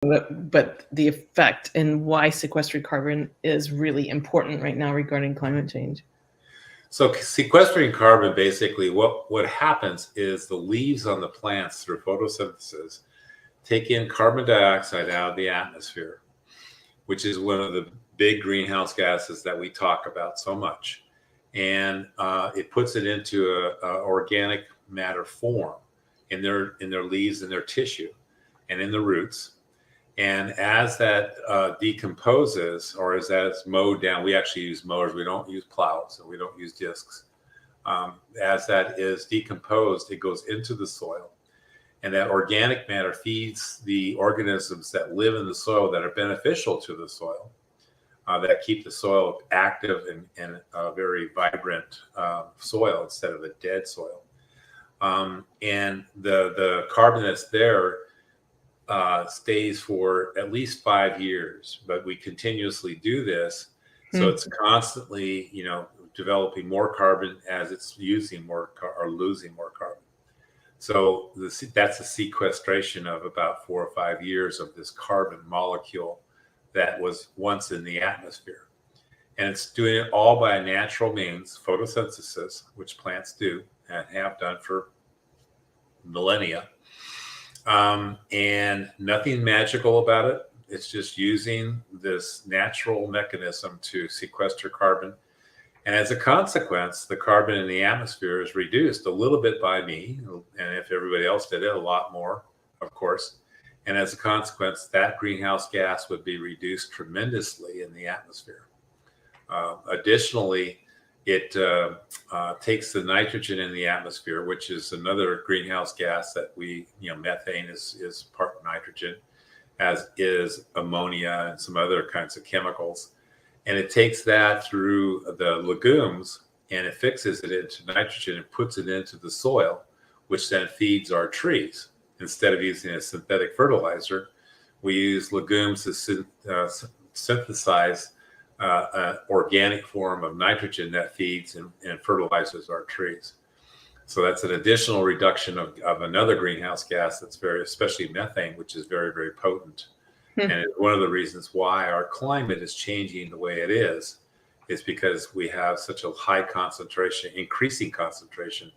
but the effect and why sequestering carbon is really important right now regarding climate change. So sequestering carbon, basically what happens is the leaves on the plants through photosynthesis take in carbon dioxide out of the atmosphere, which is one of the big greenhouse gases that we talk about so much. And it puts it into a organic matter form in their leaves and their tissue and in the roots. And as that decomposes, or as that's mowed down, we actually use mowers. We don't use plows, and we don't use discs. As that is decomposed, it goes into the soil. And that organic matter feeds the organisms that live in the soil that are beneficial to the soil, that keep the soil active and a very vibrant soil instead of a dead soil. And the carbon that's there stays for at least 5 years, but we continuously do this. So it's constantly, developing more carbon as it's using more or losing more carbon. So that's a sequestration of about 4 or 5 years of this carbon molecule that was once in the atmosphere. And it's doing it all by a natural means, photosynthesis, which plants do and have done for millennia. And nothing magical about it. It's just using this natural mechanism to sequester carbon. And as a consequence, the carbon in the atmosphere is reduced a little bit by me. And if everybody else did it, a lot more, of course. And as a consequence, that greenhouse gas would be reduced tremendously in the atmosphere. Additionally, it takes the nitrogen in the atmosphere, which is another greenhouse gas that methane is part nitrogen, as is ammonia and some other kinds of chemicals. And it takes that through the legumes and it fixes it into nitrogen and puts it into the soil, which then feeds our trees. Instead of using a synthetic fertilizer, we use legumes to synthesize an organic form of nitrogen that feeds and fertilizes our trees. So that's an additional reduction of another greenhouse gas that's especially methane, which is very, very potent. And it's one of the reasons why our climate is changing the way it is because we have such a high concentration, increasing concentration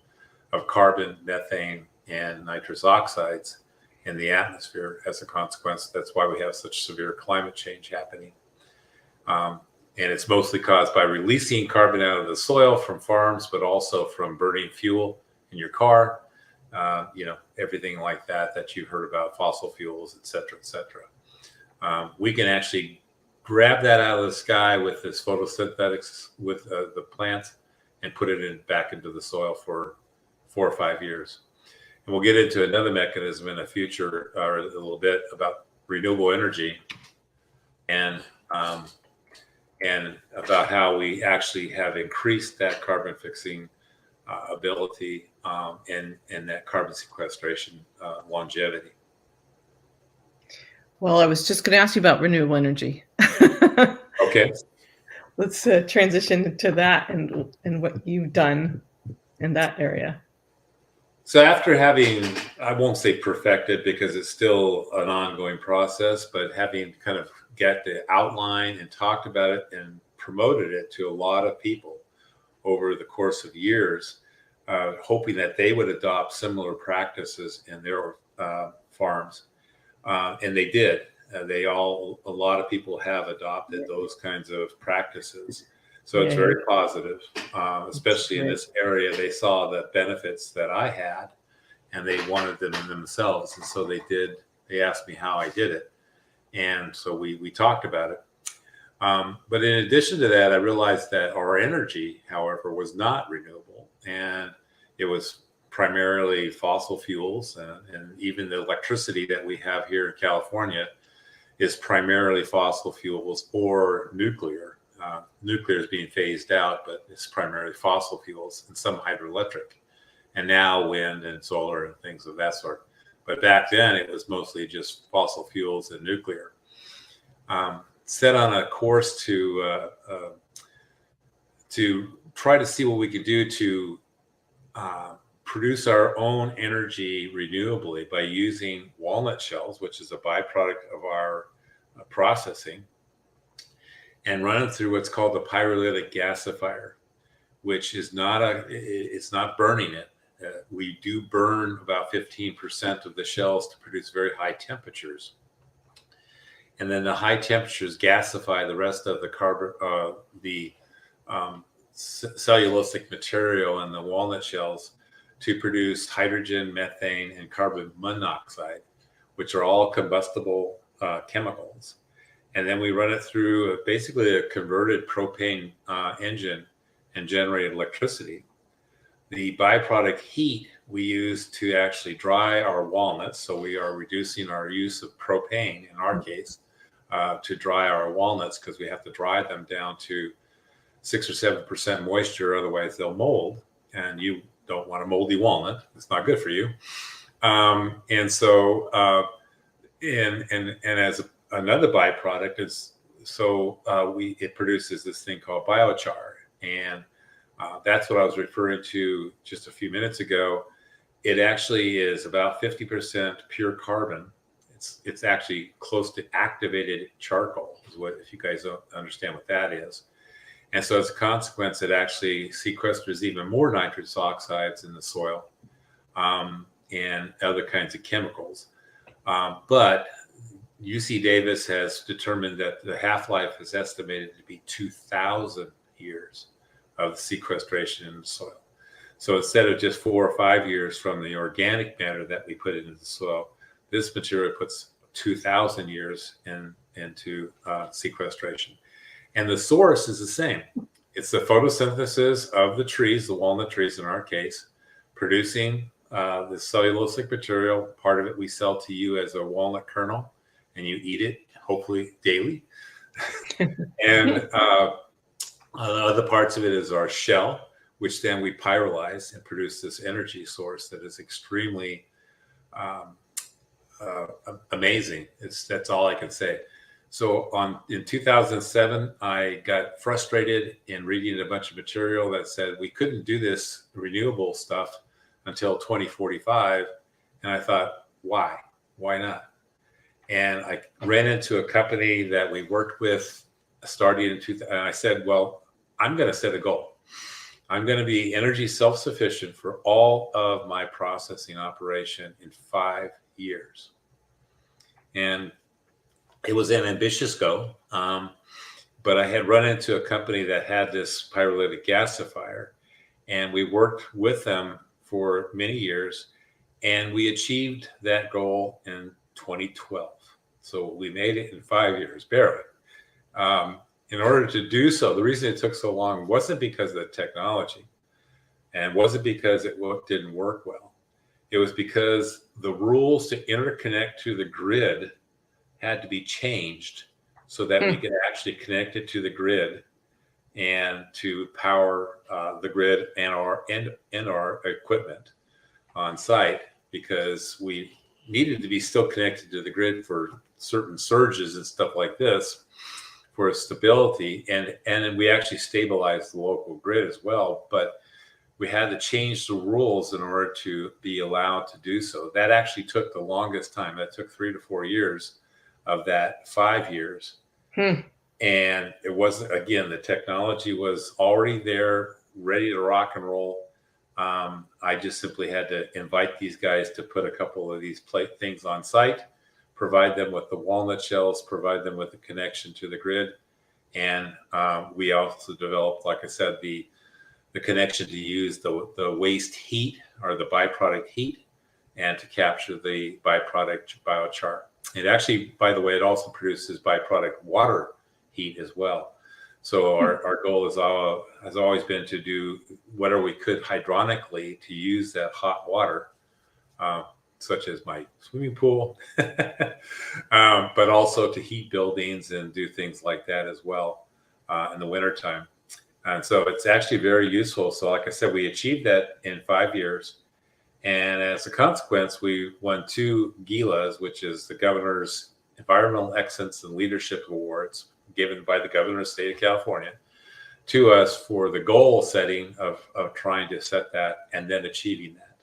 of carbon, methane, and nitrous oxides in the atmosphere. As a consequence, that's why we have such severe climate change happening. And it's mostly caused by releasing carbon out of the soil from farms, but also from burning fuel in your car, everything like that you've heard about, fossil fuels, et cetera, et cetera. We can actually grab that out of the sky with this photosynthetics with the plants and put it back into the soil for 4 or 5 years. And we'll get into another mechanism in the future, or a little bit, about renewable energy and about how we actually have increased that carbon fixing ability and that carbon sequestration longevity. Well, I was just going to ask you about renewable energy. Okay. Let's transition to that and what you've done in that area. So after having, I won't say perfected because it's still an ongoing process, but having kind of got the outline and talked about it and promoted it to a lot of people over the course of years, hoping that they would adopt similar practices in their farms. And they did. A lot of people have adopted those kinds of practices. So it's very positive, especially in this area. They saw the benefits that I had and they wanted them in themselves. And so they asked me how I did it. And so we talked about it. But in addition to that, I realized that our energy, however, was not renewable. And it was primarily fossil fuels. And even the electricity that we have here in California is primarily fossil fuels or nuclear. Nuclear is being phased out, but it's primarily fossil fuels and some hydroelectric, and now wind and solar and things of that sort. But back then, it was mostly just fossil fuels and nuclear. Set on a course to try to see what we could do to produce our own energy renewably by using walnut shells, which is a byproduct of our processing, and run it through what's called the pyrolytic gasifier, which is it's not burning it. We do burn about 15% of the shells to produce very high temperatures. And then the high temperatures gasify the rest of the cellulosic material in the walnut shells to produce hydrogen, methane, and carbon monoxide, which are all combustible chemicals. And then we run it through basically a converted propane engine and generate electricity. The byproduct heat we use to actually dry our walnuts. So we are reducing our use of propane in our case to dry our walnuts, because we have to dry them down to 6 or 7% moisture, otherwise they'll mold, and you don't want a moldy walnut. It's not good for you. And so, and as another byproduct is, it produces this thing called biochar, and that's what I was referring to just a few minutes ago. It actually is about 50% pure carbon. It's actually close to activated charcoal, is what, if you guys don't understand what that is. And so as a consequence, it actually sequesters even more nitrous oxides in the soil and other kinds of chemicals. But UC Davis has determined that the half-life is estimated to be 2,000 years of sequestration in the soil. So instead of just 4 or 5 years from the organic matter that we put into the soil, this material puts 2,000 years into sequestration. And the source is the same. It's the photosynthesis of the trees, the walnut trees in our case, producing the cellulosic material. Part of it we sell to you as a walnut kernel, and you eat it, hopefully daily. And other parts of it is our shell, which then we pyrolyze and produce this energy source that is extremely amazing. That's all I can say. So in 2007, I got frustrated in reading a bunch of material that said we couldn't do this renewable stuff until 2045. And I thought, why? Why not? And I ran into a company that we worked with starting in 2000. And I said, well, I'm going to set a goal. I'm going to be energy self-sufficient for all of my processing operation in 5 years. And it was an ambitious goal, but I had run into a company that had this pyrolytic gasifier, and we worked with them for many years, and we achieved that goal in 2012. So we made it in 5 years, barely. In order to do so, the reason it took so long wasn't because of the technology, and wasn't because it didn't work well. It was because the rules to interconnect to the grid had to be changed so that we could actually connect it to the grid and to power the grid and our equipment on site, because we needed to be still connected to the grid for certain surges and stuff like this for stability. And we actually stabilized the local grid as well, but we had to change the rules in order to be allowed to do so. That actually took the longest time. That took 3 to 4 years of that 5 years. And it wasn't, again, the technology was already there, ready to rock and roll. I just simply had to invite these guys to put a couple of these things on site, provide them with the walnut shells, provide them with the connection to the grid. And we also developed, like I said, the connection to use the waste heat or the byproduct heat and to capture the byproduct biochar. It actually, by the way, it also produces byproduct water heat as well. So our goal has always been to do whatever we could hydronically to use that hot water, such as my swimming pool, but also to heat buildings and do things like that as well in the wintertime. And so it's actually very useful. So like I said, we achieved that in 5 years. And as a consequence, we won 2 GILAs, which is the Governor's Environmental Excellence and Leadership Awards, given by the Governor of the State of California to us for the goal setting of trying to set that and then achieving that.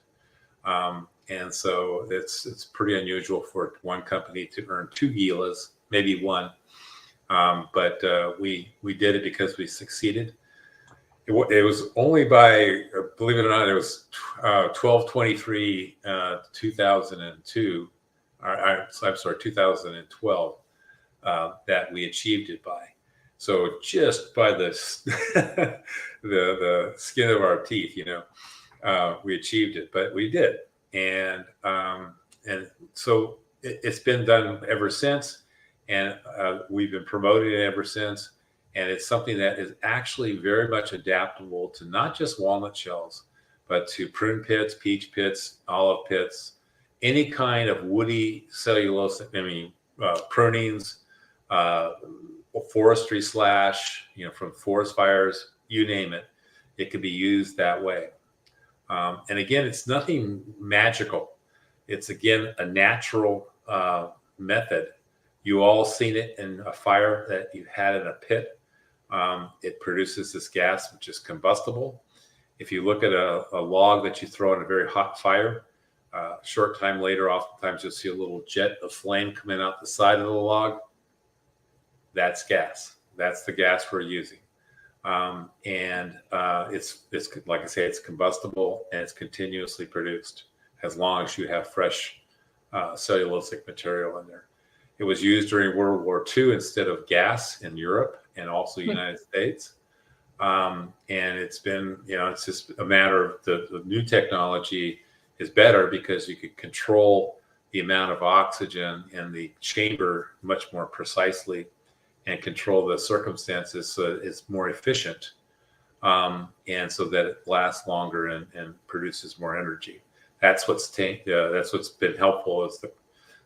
And so it's pretty unusual for one company to earn 2 gilas, maybe one. But we did it because we succeeded. It was only by, believe it or not, it was 12/23, 2002. I'm sorry, 2012, that we achieved it by. So just by the the skin of our teeth, we achieved it, but we did, and so it's been done ever since, and we've been promoting it ever since. And it's something that is actually very much adaptable to not just walnut shells, but to prune pits, peach pits, olive pits, any kind of woody cellulose, prunings, forestry slash, from forest fires, you name it, it could be used that way. And again, it's nothing magical. It's, again, a natural method. You all seen it in a fire that you had in a pit. It produces this gas, which is combustible. If you look at a log that you throw in a very hot fire, short time later, oftentimes you'll see a little jet of flame coming out the side of the log. That's gas. That's the gas we're using. And it's like I say, it's combustible, and it's continuously produced as long as you have fresh cellulosic material in there. It was used during World War II instead of gas in Europe and also United States. And it's been, it's just a matter of the new technology is better because you could control the amount of oxygen in the chamber much more precisely and control the circumstances so it's more efficient, and so that it lasts longer and produces more energy. That's what's been helpful, is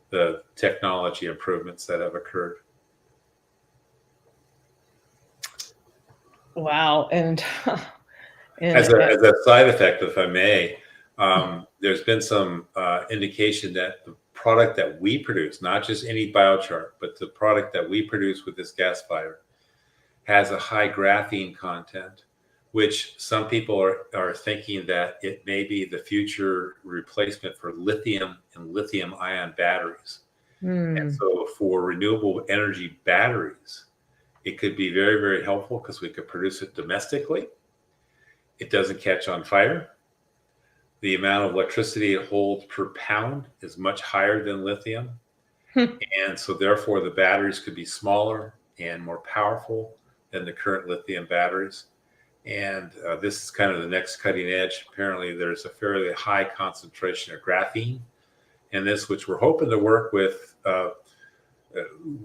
the technology improvements that have occurred. Wow. And as a side effect, if I may, there's been some indication that the product that we produce, not just any biochar, but the product that we produce with this gas fire, has a high graphene content, which some people are thinking that it may be the future replacement for lithium and lithium-ion batteries. And so for renewable energy batteries, it could be very, very helpful because we could produce it domestically. It doesn't catch on fire. The amount of electricity it holds per pound is much higher than lithium. And so therefore the batteries could be smaller and more powerful than the current lithium batteries. And this is kind of the next cutting edge. Apparently there's a fairly high concentration of graphene in this, which we're hoping to work with.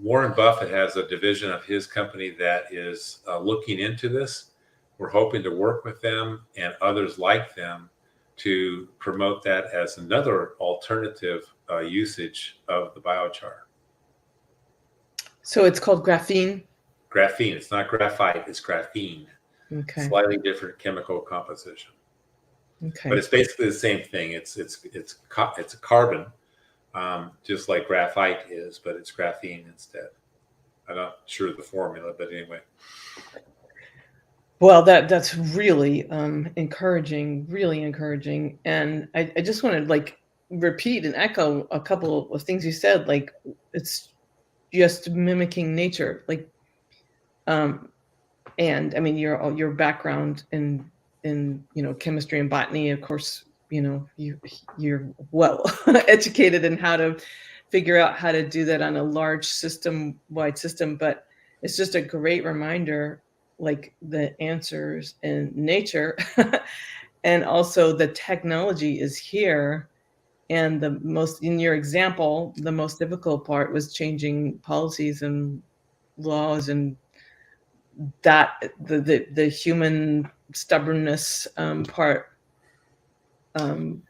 Warren Buffett has a division of his company that is looking into this. We're hoping to work with them and others like them to promote that as another alternative usage of the biochar. So it's called graphene? Graphene. It's not graphite, it's graphene. Okay. Slightly different chemical composition. Okay. But it's basically the same thing. It's a carbon, just like graphite is, but it's graphene instead. I'm not sure of the formula, but anyway. Well, that's really encouraging, really encouraging. And I just want to repeat and echo a couple of things you said. Like, it's just mimicking nature. And I mean, your background in chemistry and botany, of course, you're well educated in how to figure out how to do that on a large wide system. But it's just a great reminder, like the answers in nature and also the technology is here. And in your example, the most difficult part was changing policies and laws, and that the human stubbornness part. One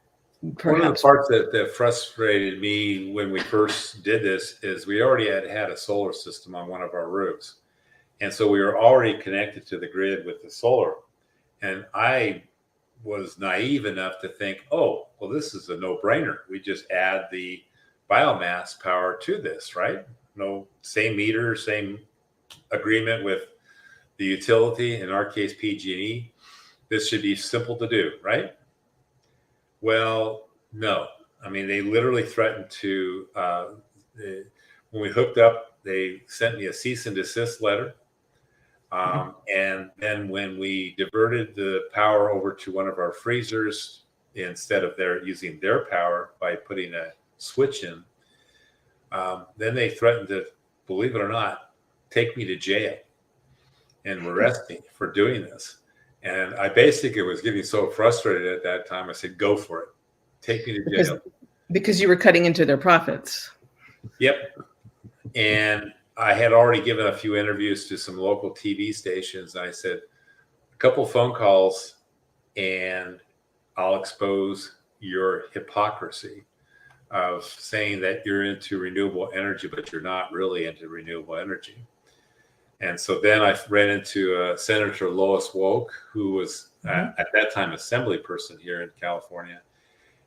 of the parts that frustrated me when we first did this is we already had a solar system on one of our roofs. And so we were already connected to the grid with the solar. And I was naive enough to think, oh, well, this is a no-brainer. We just add the biomass power to this, right? No, same meter, same agreement with the utility, in our case, PG&E. This should be simple to do, right? Well, No, I mean, they literally threatened to, when we hooked up, they sent me a cease and desist letter. And then when we diverted the power over to one of our freezers, instead of using their power by putting a switch in, then they threatened to, believe it or not, take me to jail and arrest me for doing this. And I basically was getting so frustrated at that time. I said, go for it. Take me to jail. Because you were cutting into their profits. Yep. And I had already given a few interviews to some local TV stations. And I said, a couple phone calls and I'll expose your hypocrisy of saying that you're into renewable energy, but you're not really into renewable energy. And so then I ran into Senator Lois Woke, who was at that time assembly person here in California.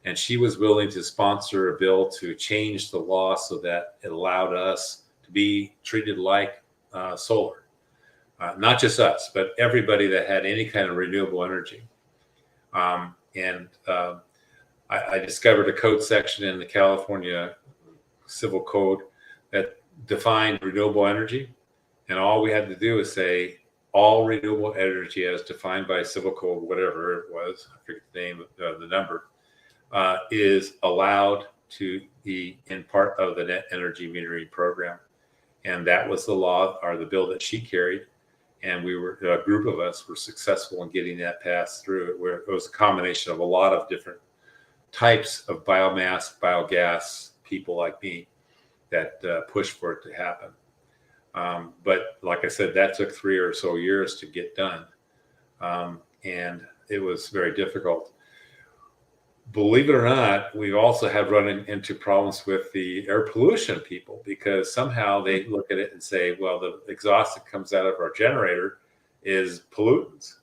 And she was willing to sponsor a bill to change the law so that it allowed us to be treated like solar. Not just us, but everybody that had any kind of renewable energy. I discovered a code section in the California Civil Code that defined renewable energy. And all we had to do is say all renewable energy as defined by Civil Code, whatever it was, I forget the name, the number, is allowed to be in part of the net energy metering program. And that was the law or the bill that she carried. And we were, a group of us were successful in getting that passed through, where it was a combination of a lot of different types of biomass, biogas people like me that pushed for it to happen. But like I said, that took 3 or so years to get done. And it was very difficult. Believe it or not, we also have run into problems with the air pollution people, because somehow they look at it and say, well, the exhaust that comes out of our generator is pollutants.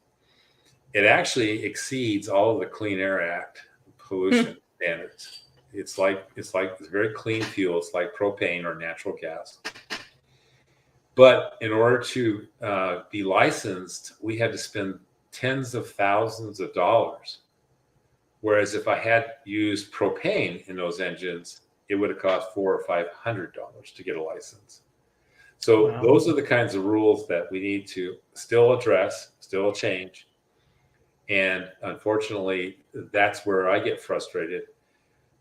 It actually exceeds all of the Clean Air Act pollution standards. It's very clean fuel. It's like propane or natural gas. But in order to be licensed, we had to spend tens of thousands of dollars. Whereas if I had used propane in those engines, it would have cost $400 or $500 to get a license. So those are the kinds of rules that we need to still address, still change. And unfortunately, that's where I get frustrated.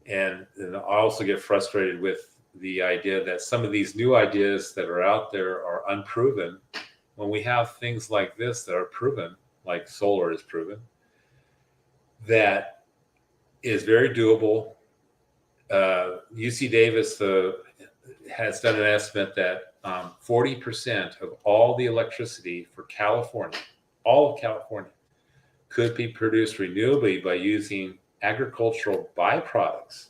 And I also get frustrated with the idea that some of these new ideas that are out there are unproven, when we have things like this that are proven, like solar is proven, that is very doable. UC Davis has done an estimate that 40% of all the electricity for California, all of California, could be produced renewably by using agricultural byproducts,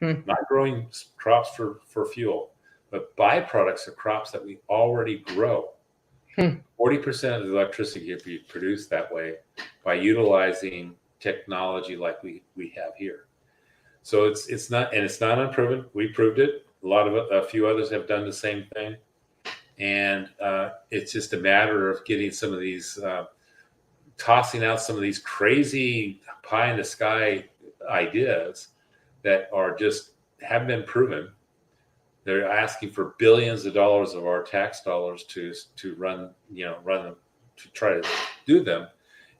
not growing crops for fuel, but byproducts of crops that we already grow. 40% of the electricity can be produced that way by utilizing technology like we have here. So it's not unproven. We proved it. A few others have done the same thing. And it's just a matter of getting some of these, tossing out some of these crazy pie in the sky ideas that are just haven't been proven. They're asking for billions of dollars of our tax dollars to run them, to try to do them,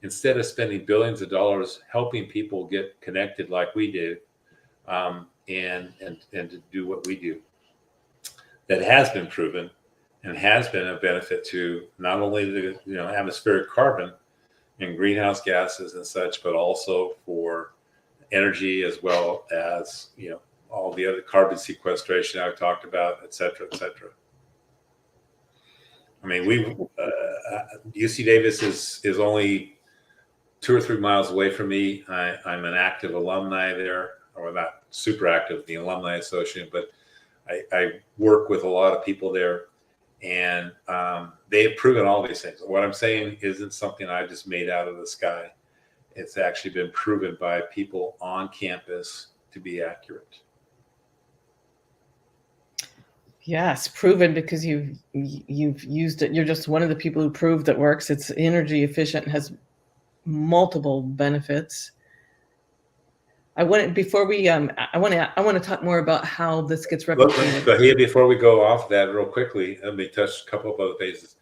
instead of spending billions of dollars helping people get connected like we do, and to do what we do. That has been proven and has been a benefit to not only the atmospheric carbon and greenhouse gases and such, but also for energy, as well as all the other carbon sequestration I've talked about, et cetera, et cetera. I mean, UC Davis is only 2 or 3 miles away from me. I'm an active alumni there, or not super active, the Alumni Association, but I work with a lot of people there, and they have proven all these things. What I'm saying isn't something I just made out of the sky. It's actually been proven by people on campus to be accurate. Yes, proven, because you've used it. You're just one of the people who proved it works. It's energy efficient, has multiple benefits. I want to, before we, I want to talk more about how this gets replicated. But here, before we go off that real quickly, let me touch a couple of other bases.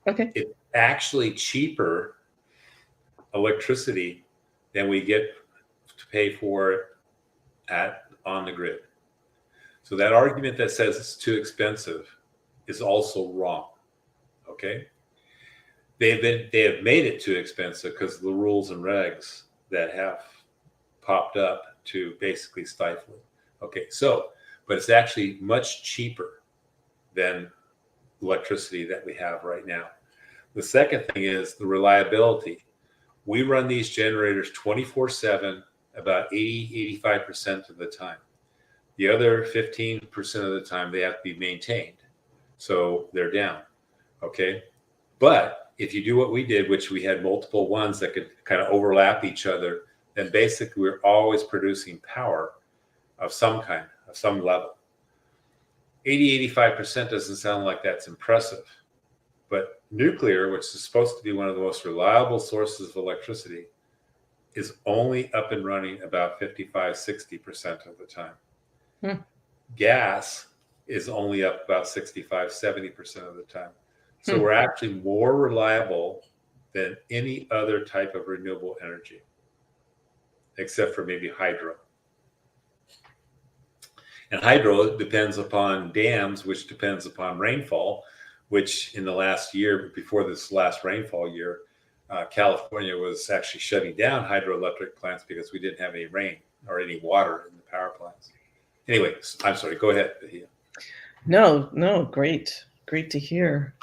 Okay. It's actually cheaper electricity than we get to pay for it on the grid. So that argument that says it's too expensive is also wrong. Okay. They have made it too expensive because of the rules and regs that have popped up to basically stifle it. Okay, so, but it's actually much cheaper than electricity that we have right now. The second thing is the reliability. We run these generators 24/7, about 85% of the time. The other 15% of the time, they have to be maintained. So they're down, okay? But if you do what we did, which we had multiple ones that could kind of overlap each other, then basically we're always producing power of some kind, of some level. 85% doesn't sound like that's impressive. But nuclear, which is supposed to be one of the most reliable sources of electricity, is only up and running about 55-60% of the time. Gas is only up about 65-70% of the time. So we're actually more reliable than any other type of renewable energy, except for maybe hydro. And hydro depends upon dams, which depends upon rainfall, which in the last year, before this last rainfall year, California was actually shutting down hydroelectric plants because we didn't have any rain or any water in the power plants. Anyway, I'm sorry, go ahead, Bahia. No, great to hear.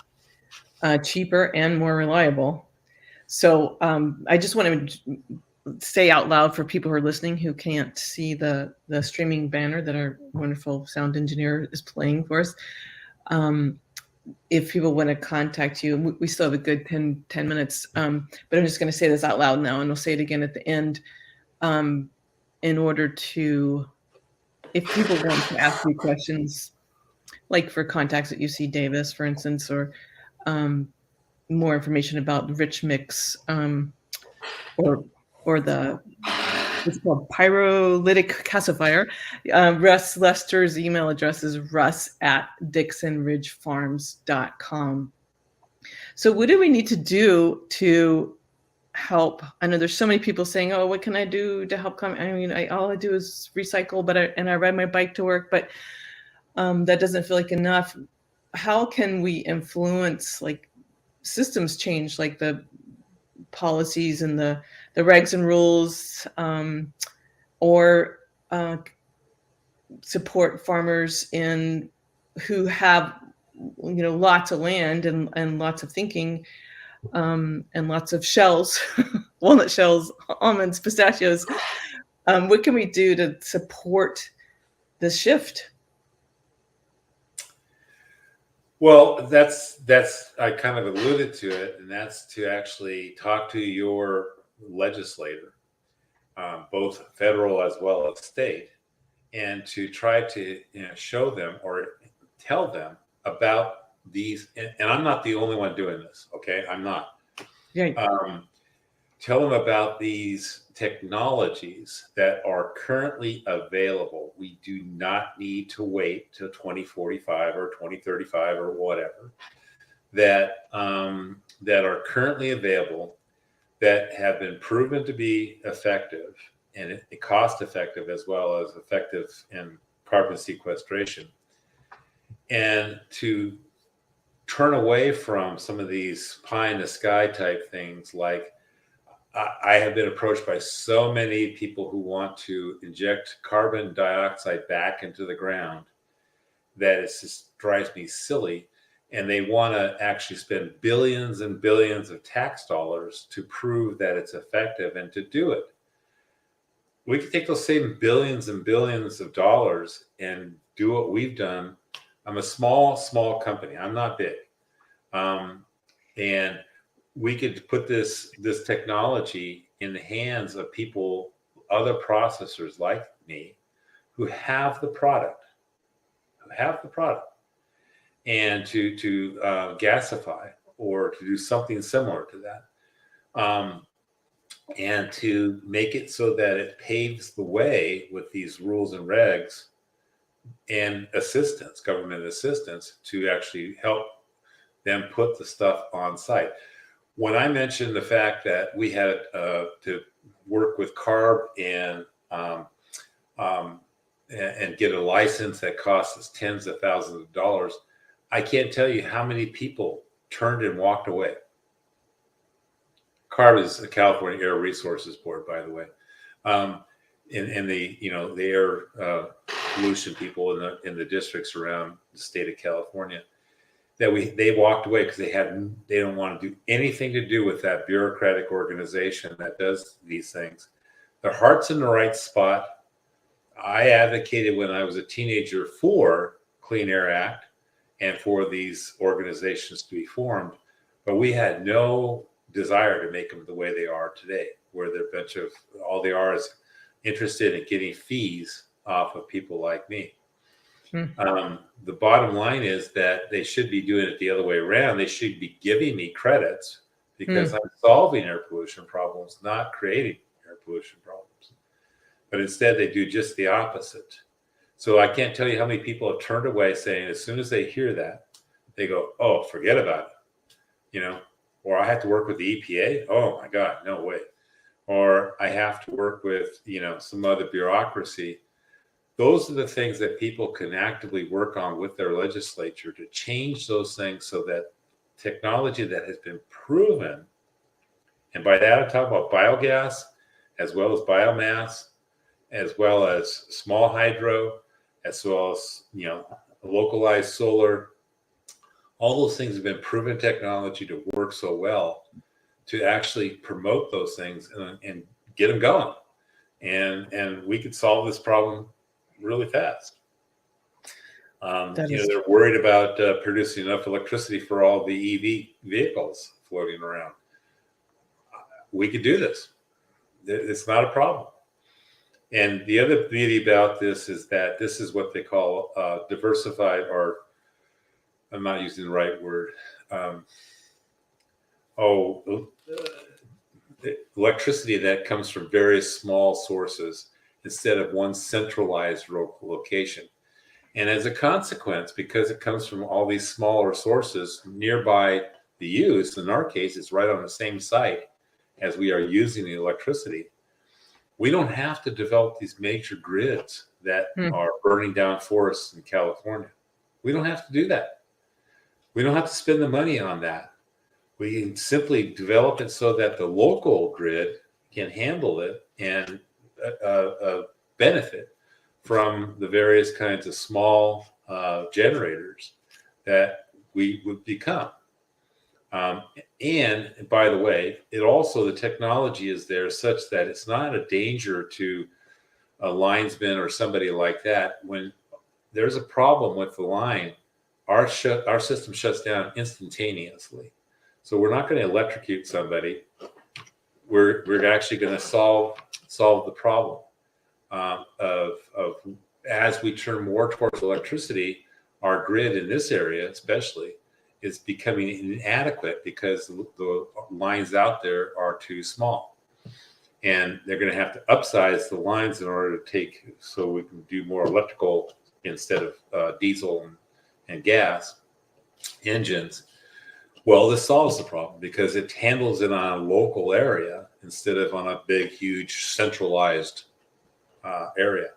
Cheaper and more reliable. So I just want to say out loud for people who are listening who can't see the streaming banner that our wonderful sound engineer is playing for us. If people want to contact you, we still have a good 10 minutes, but I'm just going to say this out loud now, and we'll say it again at the end. In order to, if people want to ask you questions, like for contacts at UC Davis, for instance, or more information about the rich mix, or the, it's called pyrolytic gasifier. Russ Lester's email address is russ@dixonridgefarms.com. So what do we need to do to help? I know there's so many people saying, oh, what can I do to help come? I mean, all I do is recycle, but I ride my bike to work, but that doesn't feel like enough. How can we influence like systems change, like the policies and the regs and rules, or support farmers who have lots of land and lots of thinking, and lots of shells, walnut shells, almonds, pistachios. What can we do to support this shift? Well, that's I kind of alluded to it, and that's to actually talk to your legislator, both federal as well as state, and to try to show them or tell them about these. And I'm not the only one doing this, okay? I'm not. Right. Tell them about these technologies that are currently available. We do not need to wait till 2045 or 2035 or whatever, that are currently available, that have been proven to be effective and cost effective, as well as effective in carbon sequestration, and to turn away from some of these pie in the sky type things. Like, I have been approached by so many people who want to inject carbon dioxide back into the ground that it just drives me silly. And they want to actually spend billions and billions of tax dollars to prove that it's effective and to do it. We could take those same billions and billions of dollars and do what we've done. I'm a small company. I'm not big. And we could put this technology in the hands of people, other processors like me, who have the product, and to gasify or to do something similar to that. and to make it so that it paves the way with these rules and regs and assistance, government assistance, to actually help them put the stuff on site. When I mentioned the fact that we had to work with CARB and get a license that costs us tens of thousands of dollars, I can't tell you how many people turned and walked away. CARB is the California Air Resources Board, by the way. And the the air pollution people in the districts around the state of California, they walked away because they don't want to do anything to do with that bureaucratic organization that does these things. Their heart's in the right spot. I advocated when I was a teenager for Clean Air Act and for these organizations to be formed, but we had no desire to make them the way they are today, where they're a bunch of, all they are is interested in getting fees off of people like me. The bottom line is that they should be doing it the other way around. They should be giving me credits because I'm solving air pollution problems, not creating air pollution problems. But instead, they do just the opposite. So I can't tell you how many people have turned away saying, as soon as they hear that, they go, oh, forget about it. Or I have to work with the EPA. Oh my God, no way. Or I have to work with, some other bureaucracy. Those are the things that people can actively work on with their legislature to change those things so that technology that has been proven, and by that I'm talking about biogas, as well as biomass, as well as small hydro, as well as, localized solar. All those things have been proven technology to work so well to actually promote those things and get them going. And we could solve this problem really fast. They're worried about producing enough electricity for all the EV vehicles floating around. We could do this. It's not a problem. And the other beauty about this is that this is what they call diversified, or I'm not using the right word. Electricity that comes from various small sources instead of one centralized location. And as a consequence, because it comes from all these smaller sources nearby the use, in our case, it's right on the same site as we are using the electricity, we don't have to develop these major grids that are burning down forests in California. We don't have to do that. We don't have to spend the money on that. We can simply develop it so that the local grid can handle it and benefit from the various kinds of small generators that we would become. And by the way, the technology is there such that it's not a danger to a linesman or somebody like that. When there's a problem with the line, our system shuts down instantaneously. So we're not going to electrocute somebody. We're actually going to solve the problem of as we turn more towards electricity, our grid in this area especially is becoming inadequate because the lines out there are too small. And they're going to have to upsize the lines in order to so we can do more electrical instead of diesel and gas engines. Well, this solves the problem because it handles it on a local area instead of on a big, huge, centralized area.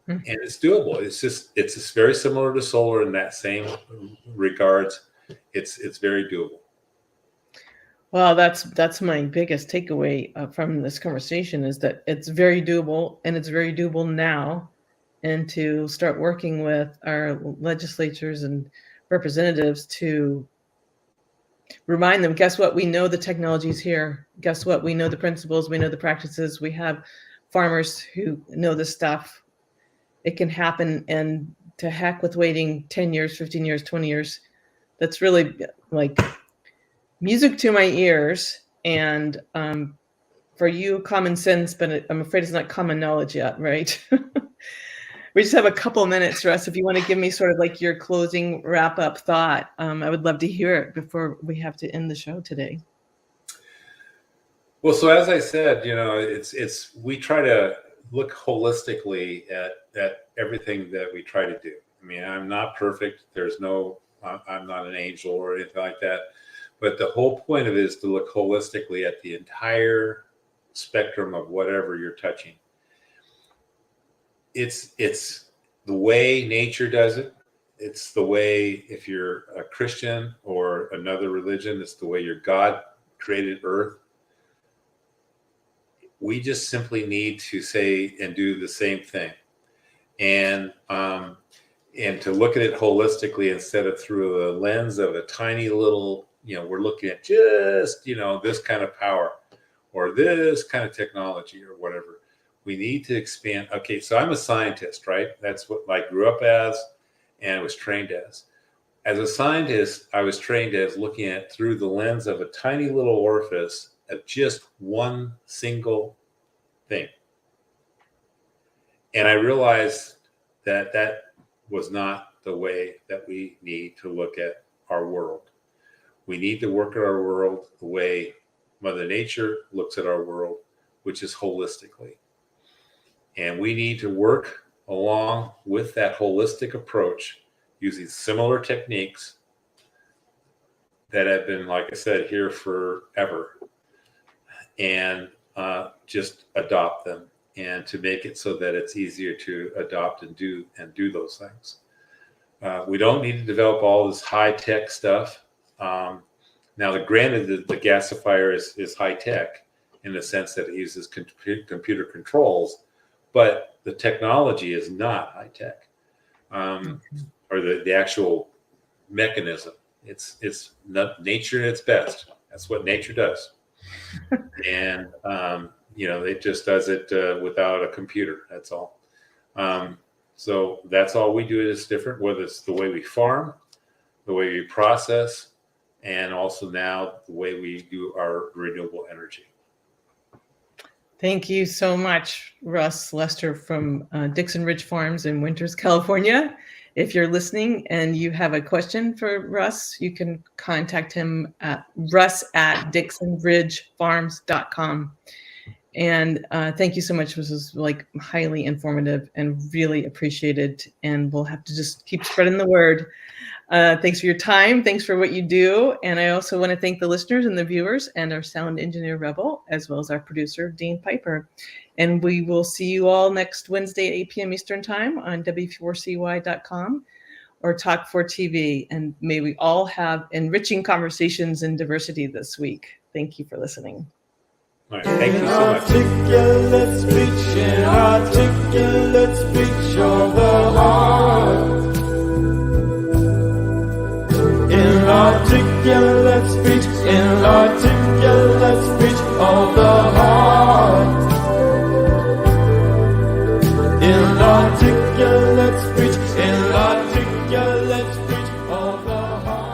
And it's doable. It's very similar to solar in that same regards. It's very doable. Well, that's my biggest takeaway from this conversation is that it's very doable, and it's very doable now. And to start working with our legislatures and representatives to remind them, guess what? We know the technology is here. Guess what? We know the principles. We know the practices. We have farmers who know this stuff. It can happen. And to heck with waiting 10 years, 15 years, 20 years. That's really like music to my ears. And for you, common sense, but I'm afraid it's not common knowledge yet, right? We just have a couple minutes, Russ. If you want to give me sort of like your closing wrap-up thought, I would love to hear it before we have to end the show today. Well, so as I said, we try to look holistically at everything that we try to do. I mean, I'm not perfect. I'm not an angel or anything like that. But the whole point of it is to look holistically at the entire spectrum of whatever you're touching. It's the way nature does it. It's the way, if you're a Christian or another religion, it's the way your God created earth. We just simply need to say and do the same thing. And to look at it holistically instead of through the lens of a tiny little, we're looking at just, this kind of power or this kind of technology or whatever. We need to expand. Okay, so I'm a scientist, right? That's what I grew up as and was trained as. As a scientist, I was trained as looking at through the lens of a tiny little orifice of just one single thing. And I realized that was not the way that we need to look at our world. We need to work at our world the way Mother Nature looks at our world, which is holistically. And we need to work along with that holistic approach using similar techniques that have been, like I said, here forever, and just adopt them, and to make it so that it's easier to adopt and do those things. We don't need to develop all this high-tech stuff. Now, granted, the gasifier is high-tech in the sense that it uses computer controls, but the technology is not high-tech, or the actual mechanism. It's not nature at its best. That's what nature does. And, it just does it without a computer. That's all. So that's all we do is different, whether it's the way we farm, the way we process, and also now the way we do our renewable energy. Thank you so much, Russ Lester from Dixon Ridge Farms in Winters, California. If you're listening and you have a question for Russ, you can contact him at russ@dixonridgefarms.com. And thank you so much. This was highly informative and really appreciated. And we'll have to just keep spreading the word. Thanks for your time. Thanks for what you do. And I also want to thank the listeners and the viewers and our sound engineer, Rebel, as well as our producer, Dean Piper. And we will see you all next Wednesday at 8 p.m. Eastern Time on W4CY.com or Talk4TV. And may we all have enriching conversations in diversity this week. Thank you for listening. All right, thank you so much. Inarticulate speech of the heart. Inarticulate speech of the heart. Inarticulate speech